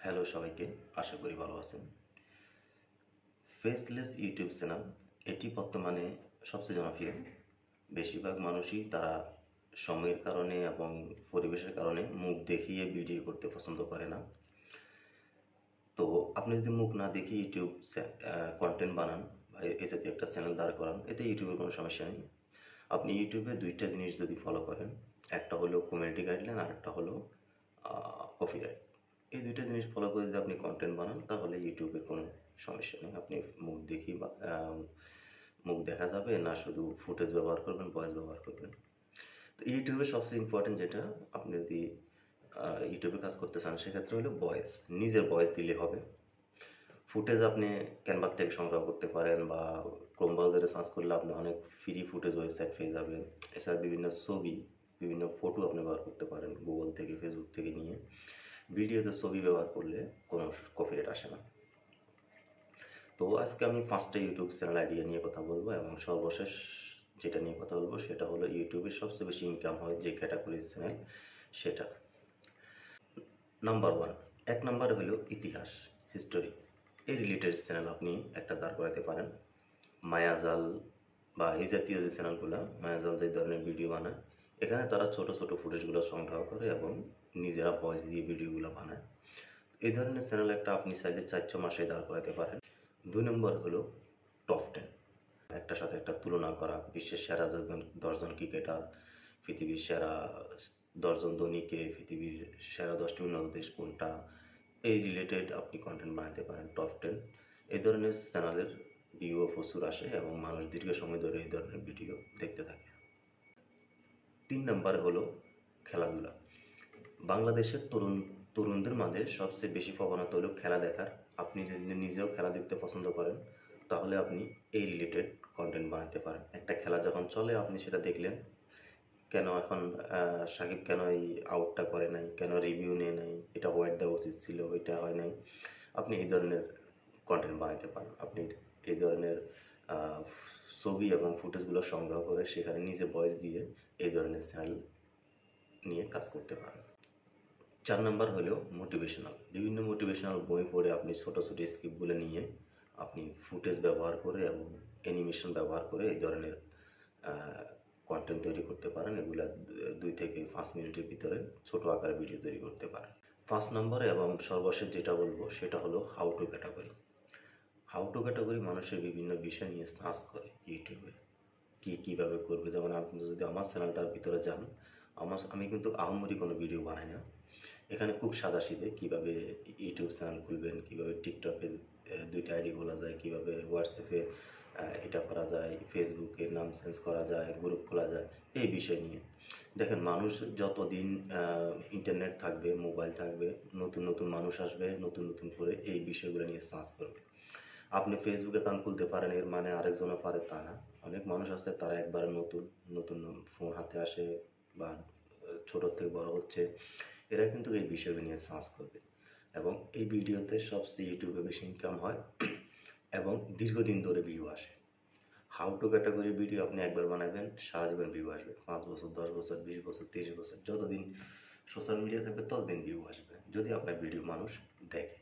Hello সবাইকে, আশা করি ভালো আছেন। ফেসলেস ইউটিউব চ্যানেল এটি বর্তমানে সবচেয়ে জনপ্রিয়। বেশিরভাগ মানুষই তারা সময়ের কারণে এবং পরিবেশের কারণে মুখ দেখিয়ে ভিডিও করতে পছন্দ করে না। তো আপনি যদি মুখ না দেখিয়ে ইউটিউব কন্টেন্ট বানান বা এই জাতীয় একটা চ্যানেল দাঁড় করান, এতে ইউটিউবের কোনো সমস্যা নেই। আপনি ইউটিউবে দুইটা জিনিস যদি ফলো করেন, একটা হলো কমিউনিটি গাইডলাইন আর একটা হলো কপিরাইট। এই দুইটা জিনিস ফলো করে যদি আপনি কন্টেন্ট বানান, তাহলে ইউটিউবের কোনো সমস্যা নেই। আপনি মুখ দেখি বা মুখ দেখা যাবে না, শুধু ফুটেজ ব্যবহার করবেন, ভয়েস ব্যবহার করবেন। তো ইউটিউবে সবচেয়ে ইম্পর্টেন্ট যেটা, আপনি যদি ইউটিউবে কাজ করতে চান, সেক্ষেত্রে হলো ভয়েস। নিজের ভয়েস দিলে হবে। ফুটেজ আপনি ক্যানভা থেকে সংগ্রহ করতে পারেন বা ক্রোম ব্রাউজারে সার্চ করলে আপনি অনেক ফ্রি ফুটেজ ওয়েবসাইট পেয়ে যাবেন। এছাড়া বিভিন্ন ছবি, বিভিন্ন ফটো আপনি ব্যবহার করতে পারেন গুগল থেকে, ফেসবুক থেকে নিয়ে। ভিডিওতে ছবি ব্যবহার করলে কোনো কপিরাইট আসে না। তো আজকে আমি 5টা ইউটিউব চ্যানেল আইডিয়া নিয়ে কথা বলবো, এবং সর্বশেষ যেটা নিয়ে কথা বলবো সেটা হলো ইউটিউবে সবচেয়ে বেশি ইনকাম হয় যে ক্যাটাগরির চ্যানেল, সেটা। নাম্বার 1, এক নম্বরে হলো ইতিহাস, হিস্টোরি। এই রিলেটেড চ্যানেল আপনি একটা দাঁড় করাতে পারেন। মায়াজাল বা এই জাতীয় যে চ্যানেলগুলো, মায়াজাল যে ধরনের ভিডিও বানায়, এখানে তারা ছোট ছোট ফুটেজগুলো সংগ্রহ করে এবং নিজেরা ভয়েস দিয়ে ভিডিওগুলো বানায়। এই ধরনের চ্যানেল একটা আপনি চাইলে 4-6 মাসে দাঁড় করাতে পারেন। 2 নম্বর হলো টপ 10, একটার সাথে একটা তুলনা করা। বিশ্বের সেরা 10জন ক্রিকেটার, পৃথিবীর সেরা 10জন ধনীকে, পৃথিবীর সেরা 10টি উন্নত দেশ কোনটা, এই রিলেটেড আপনি কন্টেন্ট বানাতে পারেন। টপ 10 এই ধরনের চ্যানেলের ভিউও প্রচুর আসে এবং মানুষ দীর্ঘ সময় ধরে এই ধরনের ভিডিও দেখতে থাকে। 3 নম্বরে হলো খেলাধুলা। বাংলাদেশের তরুণদের মাঝে সবচেয়ে বেশি প্রবণতা হলো খেলা দেখার। আপনি যদি নিজেও খেলা দেখতে পছন্দ করেন, তাহলে আপনি এই রিলেটেড কন্টেন্ট বানাতে পারেন। একটা খেলা যখন চলে, আপনি সেটা দেখলেন, কেন এখন সাকিব কেন এই আউটটা করে নাই, কেন রিভিউ নেয় নাই, এটা হোয়াইট দেওয়া উচিত ছিল, এটা হয় নাই। আপনি এই ধরনের কন্টেন্ট বানাতে পারেন। আপনি এই ধরনের ছবি এবং ফুটেজগুলো সংগ্রহ করে সেখানে নিজে ভয়েস দিয়ে এই ধরনের চ্যানেল নিয়ে কাজ করতে পারেন। 4 নাম্বার হলো মোটিভেশনাল। বিভিন্ন মোটিভেশনাল বই পড়ে আপনি ছোট ছোট স্ক্রিপ্টগুলো নিয়ে আপনি ফুটেজ ব্যবহার করে এবং অ্যানিমেশন ব্যবহার করে এই ধরনের কন্টেন্ট তৈরি করতে পারেন। এগুলা 2 থেকে 5 মিনিটের ভিতরে ছোট আকারে ভিডিও তৈরি করতে পারেন। 5 নম্বরে এবং সর্বশেষ যেটা বলবো সেটা হলো how to category. How to category মানুষের বিভিন্ন বিষয় নিয়ে সার্চ করে ইউটিউবে, কীভাবে করবে। যেমন আপনি যদি আমার চ্যানেলটার ভিতরে যান, আমি কিন্তু আহামরি কোনো ভিডিও বানাই না। এখানে খুব সাদাসিধে কীভাবে ইউটিউব চ্যানেল খুলবেন, কীভাবে টিকটকে 2টা আইডি খোলা যায়, কীভাবে হোয়াটসঅ্যাপে এটা করা যায়, ফেসবুকে নাম চেঞ্জ করা যায়, গ্রুপ খোলা যায়, এই বিষয় নিয়ে। দেখেন, মানুষ যতদিন ইন্টারনেট থাকবে, মোবাইল থাকবে, নতুন নতুন মানুষ আসবে, নতুন নতুন করে এই বিষয়গুলো নিয়ে সার্চ করবে। আপনি ফেসবুক অ্যাকাউন্ট খুলতে পারেন, এর মানে আরেকজনও পারে তা না। অনেক মানুষ আছে, তারা একবারে নতুন নতুন ফোন হাতে আসে বা ছোট থেকে বড় হচ্ছে, এরা কিন্তু এই বিষয়গুলো নিয়ে সার্চ করবে এবং এই ভিডিওতে সবচেয়ে ইউটিউবে বেশি ইনকাম হয় এবং দীর্ঘদিন ধরে ভিউ আসে। হাউ টু ক্যাটাগরি ভিডিও আপনি একবার বানাবেন, সারা জীবন ভিউ আসবে। 5 বছর, 10 বছর, 20 বছর, 30 বছর, যতদিন সোশ্যাল মিডিয়া থাকবে ততদিন ভিউ আসবে, যদি আপনার ভিডিও মানুষ দেখে।